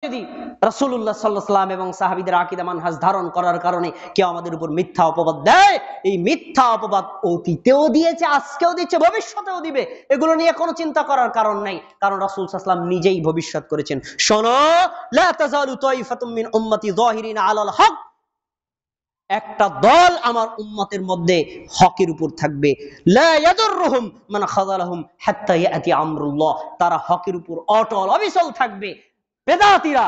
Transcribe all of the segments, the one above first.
যদি রাসূলুল্লাহ সাল্লাল্লাহু আলাইহি ওয়াসাল্লাম এবং সাহাবীদের আকীদা মানহাজ ধারণ করার কারণে কেউ আমাদের উপর মিথ্যা অপবাদ দেয়, এই মিথ্যা অপবাদ অতীতেও দিয়েছে, আজকেও দিচ্ছে, ভবিষ্যতেও দিবে। এগুলো নিয়ে কোনো চিন্তা করার কারণ নাই, কারণ রাসূল সাল্লাল্লাহু আলাইহি ওয়াসাল্লাম নিজেই ভবিষ্যৎ করেছেন। শোনো, লা তাযালু তাইফাতুম মিন উম্মতি যাহিরিনা আলাল হক, একটা দল আমার উম্মতের মধ্যে হকের উপর থাকবে। লা ইয়াদুররুহুম মান খাযালাহুম হাত্তা ইয়াতি আমরুল্লাহ, তারা হকের উপর অটল অবিচল থাকবে। বেদাতীরা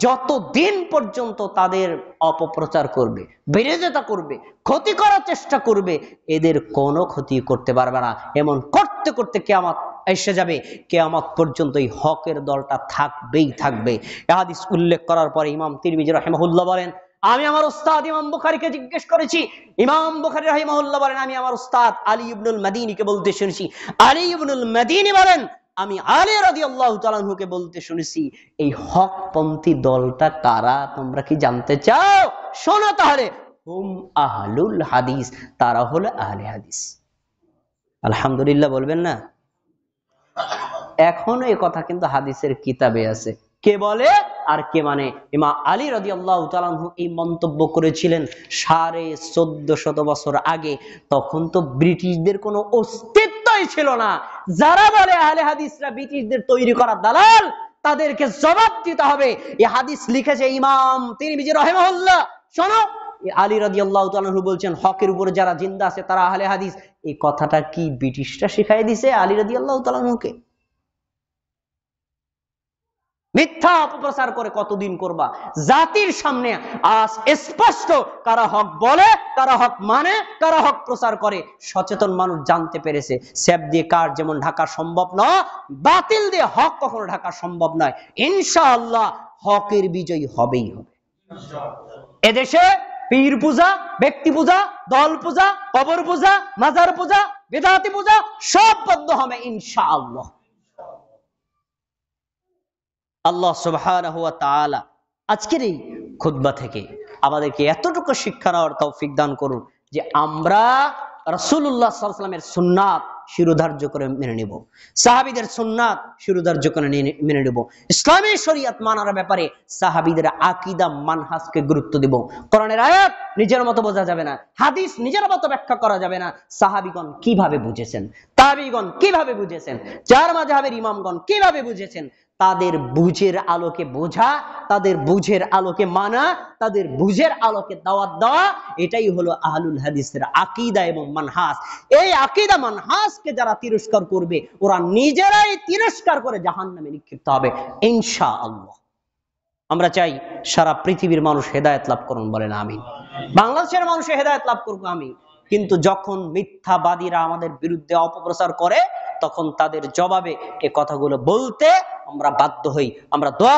যতদিন পর্যন্ত তাদের অপপ্রচার করবে, বিরোধিতা করবে, ক্ষতি করার চেষ্টা করবে, এদের কোনো ক্ষতি করতে পারবে না। এমন করতে করতে কিয়ামত এসে যাবে, কিয়ামত পর্যন্ত এই হকের দলটা থাকবেই থাকবে। এই হাদিস উল্লেখ করার পরে ইমাম তিরমিজি রাহিমাহুল্লাহ বলেন, আমি আমার উস্তাদ ইমাম বুখারীকে জিজ্ঞেস করেছি। ইমাম বুখারী রাহিমাহুল্লাহ বলেন, আমি আমার উস্তাদ আলী ইবনুল মাদিনীকে বলতে শুনেছি। আলী ইবনুল মাদিনী বলেন, আমি আলী রাদিয়াল্লাহু তাআলা আনহুকে বলতে শুনেছি, এই হকপন্থী দলটা কারা তোমরা কি জানতে চাও? শোনো তাহলে, হুম আহলুল হাদিস, তারা হলো আহলে হাদিস। আলহামদুলিল্লাহ বলবেন না? এখনো এই কথা কিন্তু হাদিসের কিতাবে আছে। কে বলে আর কে মানে? ইমাম আলী রাদিয়াল্লাহু তাআলা আনহু এই মন্তব্য করেছিলেন 1450 বছর আগে। তখন তো ব্রিটিশদের কোনো অস্তিত্বই ছিল না। যারা বলে আহলে হাদিসরা ব্রিটিশদের তৈরি করা দালাল, তাদেরকে জবাব দিতে হবে। এই হাদিস লিখেছে ইমাম তিরমিজি রাহিমাহুল্লাহ। শোনো, আলী রাদিয়াল্লাহু তাআলা আনহু বলছেন, হকের উপরে যারা জিন্দা আছে তারা আহলে হাদিস। এই কথাটা কি ব্রিটিশরা শিখাই দিয়েছে আলী রাদিয়াল্লাহু তাআলা আনহুকে? মিথ্যা অপপ্রচার করে কতদিন করবা? জাতির সামনে আজ স্পষ্ট কারা হক বলে, কারা হক মানে, কারা হক প্রচার করে, সচেতন মানুষ জানতে পেরেছে। স্যাপ দিয়ে কার যেমন ঢাকা সম্ভব নয়, বাতিল দিয়ে হক কখনো ঢাকা সম্ভব নয়। ইনশাআল্লাহ হকের বিজয় হবেই হবে। এদেশে পীর পূজা, ব্যক্তি পূজা, দল পূজা, কবর পূজা, মাজার পূজা, বিদআতি পূজা সব বন্ধ হবে ইনশাআল্লাহ। আল্লাহ সুবহানাহু ওয়া তাআলা আজকের এই খুতবা থেকে আমাদেরকে এতটুকু শিক্ষা নেওয়ার তৌফিক দান করুন যে আমরা রাসূলুল্লাহ সাল্লাল্লাহু আলাইহি ওয়াসাল্লামের সুন্নাত শিরোধার্য করে মেনে নেব, সাহাবীদের সুন্নাত শিরোধার্য করে মেনে নেব, ইসলামী শরীয়ত মানার ব্যাপারে সাহাবীদের আকীদা মানহাজকে গুরুত্ব দেব। কোরআনের আয়াত নিজের মতো বোঝা যাবে না, হাদিস নিজের মতো ব্যাখ্যা করা যাবে না। সাহাবীগণ কিভাবে বুঝেছেন, তাবেঈগণ কিভাবে বুঝেছেন, চার মাযহাবের ইমামগণ কিভাবে বুঝেছেন, তাদের বুঝের আলোকে বোঝা, তাদের বুঝের আলোকে মানা, তাদের বুঝের আলোকে দাওয়াত দেওয়া, এটাই হলো আহলুল হাদিসের আকীদা এবং মানহাজ। এই আকীদা মানহাজকে যারা তিরস্কার করবে, ওরা নিজেরাই তিরস্কার করে জাহান্নামে নিক্ষিপ্ত হবে ইনশাআল্লাহ। আমরা চাই সারা পৃথিবীর মানুষ হেদায়েত লাভ করুন, বলেন আমিন। বাংলাদেশের মানুষ হেদায়েত লাভ করুক, আমিন। কিন্তু যখন মিথ্যাবাদীরা আমাদের বিরুদ্ধে অপপ্রচার করে, তখন তাদের জবাবে এ কথাগুলো বলতে আমরা বাধ্য হই। আমরা দোয়া